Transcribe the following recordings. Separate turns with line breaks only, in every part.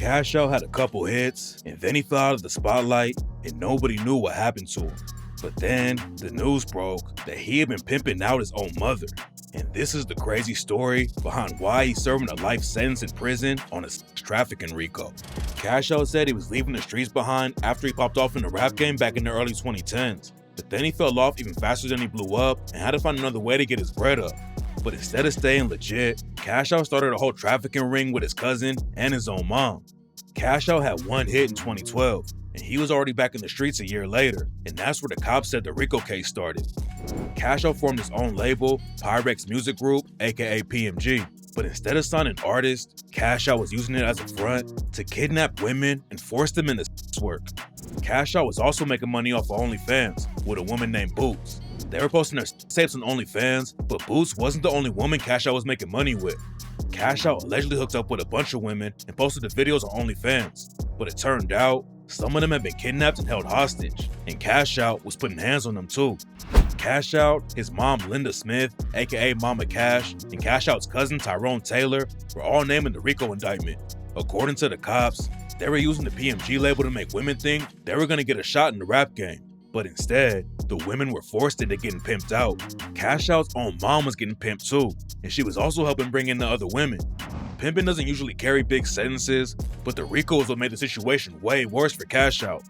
Cash Out had a couple hits, and then he fell out of the spotlight, and nobody knew what happened to him. But then, the news broke that he had been pimping out his own mother. And this is the crazy story behind why he's serving a life sentence in prison on a trafficking RICO. Cash Out said he was leaving the streets behind after he popped off in the rap game back in the early 2010s. But then he fell off even faster than he blew up and had to find another way to get his bread up. But instead of staying legit, Cash Out started a whole trafficking ring with his cousin and his own mom. Cash Out had one hit in 2012, and he was already back in the streets a year later, and that's where the cops said the RICO case started. Cash Out formed his own label, Pyrex Music Group, aka PMG, but instead of signing artists, Cash Out was using it as a front to kidnap women and force them into sex work. Cash Out was also making money off of OnlyFans with a woman named Boots. They were posting their tapes on OnlyFans, but Boots wasn't the only woman Cash Out was making money with. Cash Out allegedly hooked up with a bunch of women and posted the videos on OnlyFans, but it turned out some of them had been kidnapped and held hostage, and Cash Out was putting hands on them too. Cash Out, his mom Linda Smith, aka Mama Cash, and Cash Out's cousin Tyrone Taylor were all named in the RICO indictment. According to the cops, they were using the PMG label to make women think they were gonna get a shot in the rap game. But instead, the women were forced into getting pimped out. Cash Out's own mom was getting pimped too, and she was also helping bring in the other women. Pimping doesn't usually carry big sentences, but the RICO is what made the situation way worse for Cash Out.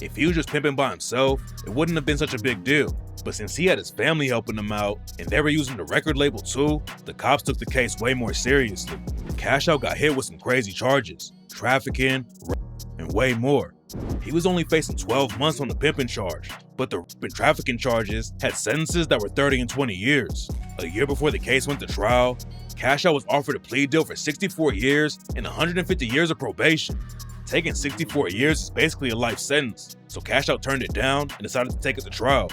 If he was just pimping by himself, it wouldn't have been such a big deal. But since he had his family helping him out, and they were using the record label too, the cops took the case way more seriously. Cash Out got hit with some crazy charges, trafficking, and way more. He was only facing 12 months on the pimping charge, but the rape and trafficking charges had sentences that were 30 and 20 years. A year before the case went to trial, Cash Out was offered a plea deal for 64 years and 150 years of probation. Taking 64 years is basically a life sentence, so Cash Out turned it down and decided to take it to trial.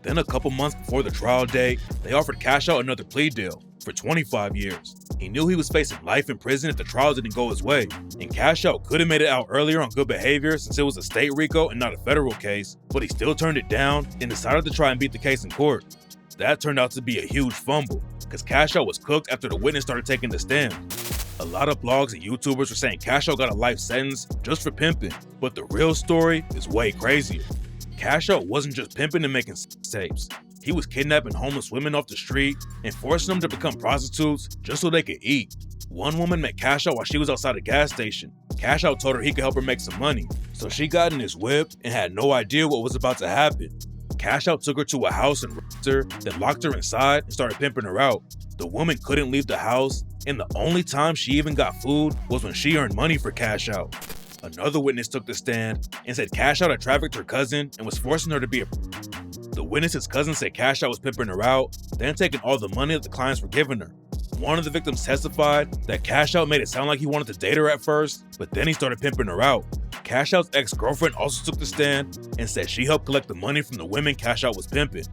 Then a couple months before the trial date, they offered Cash Out another plea deal for 25 years. He knew he was facing life in prison if the trial didn't go his way, and Cash Out could have made it out earlier on good behavior since it was a state RICO and not a federal case, but he still turned it down and decided to try and beat the case in court. That turned out to be a huge fumble, because Cash Out was cooked after the witness started taking the stand. A lot of blogs and YouTubers were saying Cash Out got a life sentence just for pimping, but the real story is way crazier. Cash Out wasn't just pimping and making sex tapes. He was kidnapping homeless women off the street and forcing them to become prostitutes just so they could eat. One woman met Cash Out while she was outside a gas station. Cash Out told her he could help her make some money, so she got in his whip and had no idea what was about to happen. Cash Out took her to a house and raped her, then locked her inside and started pimping her out. The woman couldn't leave the house, and the only time she even got food was when she earned money for Cash Out. Another witness took the stand and said Cash Out had trafficked her cousin and was forcing her to be a... The witness's cousin said Cash Out was pimping her out, then taking all the money that the clients were giving her. One of the victims testified that Cash Out made it sound like he wanted to date her at first, but then he started pimping her out. Cash Out's ex-girlfriend also took the stand and said she helped collect the money from the women Cash Out was pimping.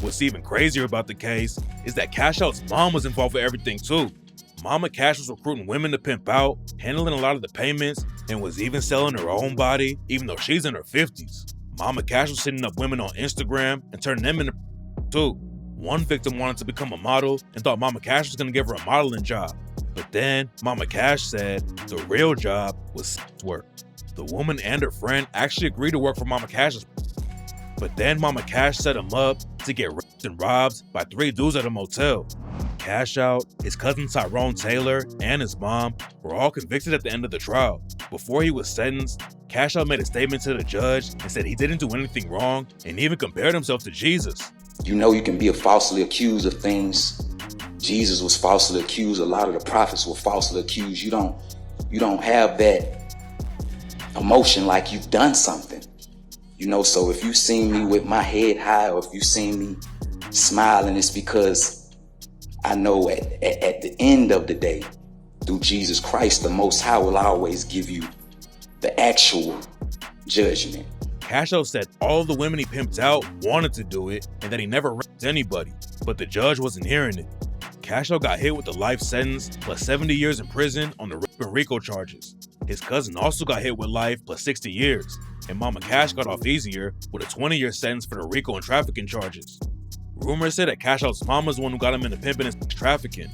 What's even crazier about the case is that Cash Out's mom was involved with everything too. Mama Cash was recruiting women to pimp out, handling a lot of the payments, and was even selling her own body, even though she's in her 50s. Mama Cash was hitting up women on Instagram and turning them into too. One victim wanted to become a model and thought Mama Cash was gonna give her a modeling job. But then Mama Cash said the real job was sex work. The woman and her friend actually agreed to work for Mama Cash's. But then Mama Cash set him up to get raped and robbed by 3 dudes at a motel. Cash Out, his cousin Tyrone Taylor, and his mom were all convicted at the end of the trial. Before he was sentenced, Cash Out made a statement to the judge and said he didn't do anything wrong and even compared himself to Jesus.
You know you can be falsely accused of things. Jesus was falsely accused. A lot of the prophets were falsely accused. You don't have that emotion like you've done something. You know, so if you see me with my head high or if you see me smiling, it's because I know at the end of the day, through Jesus Christ, the Most High will always give you the actual judgment.
Cash Out said all the women he pimped out wanted to do it and that he never raped anybody, but the judge wasn't hearing it. Cash Out got hit with a life sentence plus 70 years in prison on the rape and RICO charges. His cousin also got hit with life plus 60 years, and Mama Cash got off easier with a 20-year sentence for the RICO and trafficking charges. Rumors say that Cash Out's mom was the one who got him into pimping and trafficking.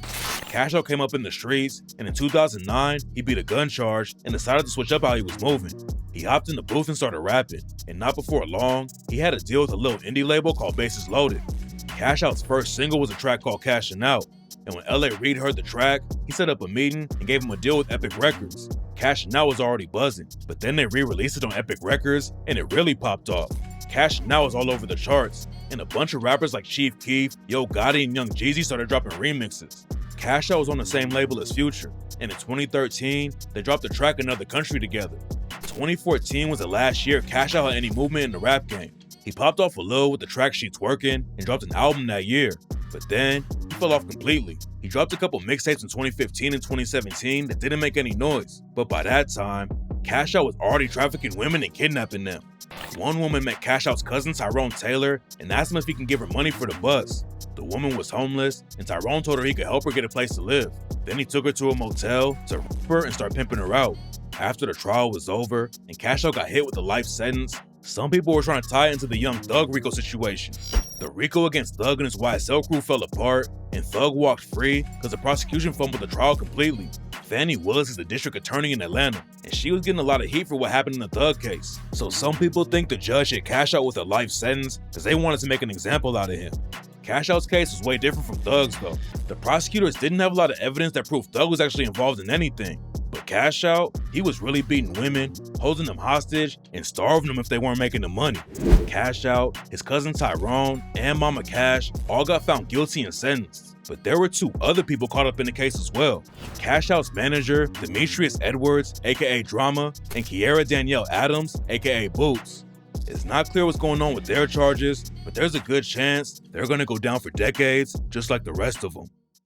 Cash Out came up in the streets, and in 2009, he beat a gun charge and decided to switch up how he was moving. He hopped in the booth and started rapping, and not before long, he had a deal with a little indie label called Bases Loaded. Cash Out's first single was a track called Cashin' Out, and when LA Reid heard the track, he set up a meeting and gave him a deal with Epic Records. Cashin' Out was already buzzing, but then they re-released it on Epic Records, and it really popped off. Cashin' Out was all over the charts, and a bunch of rappers like Chief Keef, Yo Gotti, and Young Jeezy started dropping remixes. Cash Out was on the same label as Future, and in 2013, they dropped a track Another Country together. 2014 was the last year Cash Out had any movement in the rap game. He popped off a little with the track She Twerkin' and dropped an album that year, but then he fell off completely. He dropped a couple mixtapes in 2015 and 2017 that didn't make any noise, but by that time, Cash Out was already trafficking women and kidnapping them. One woman met Cash Out's cousin Tyrone Taylor and asked him if he can give her money for the bus. The woman was homeless, and Tyrone told her he could help her get a place to live. Then he took her to a motel to rape her and start pimping her out. After the trial was over and Cash Out got hit with a life sentence, some people were trying to tie it into the Young Thug RICO situation. The RICO against Thug and his YSL crew fell apart, and Thug walked free because the prosecution fumbled the trial completely. Fannie Willis is the district attorney in Atlanta, and she was getting a lot of heat for what happened in the Thug case. So some people think the judge hit Cash Out with a life sentence because they wanted to make an example out of him. Cash Out's case was way different from Thug's though. The prosecutors didn't have a lot of evidence that proved Thug was actually involved in anything. But Cash Out, he was really beating women, holding them hostage, and starving them if they weren't making the money. Cash Out, his cousin Tyrone, and Mama Cash all got found guilty and sentenced. But there were two other people caught up in the case as well. Cash Out's manager, Demetrius Edwards, aka Drama, and Kiera Danielle Adams, aka Boots. It's not clear what's going on with their charges, but there's a good chance they're gonna go down for decades, just like the rest of them.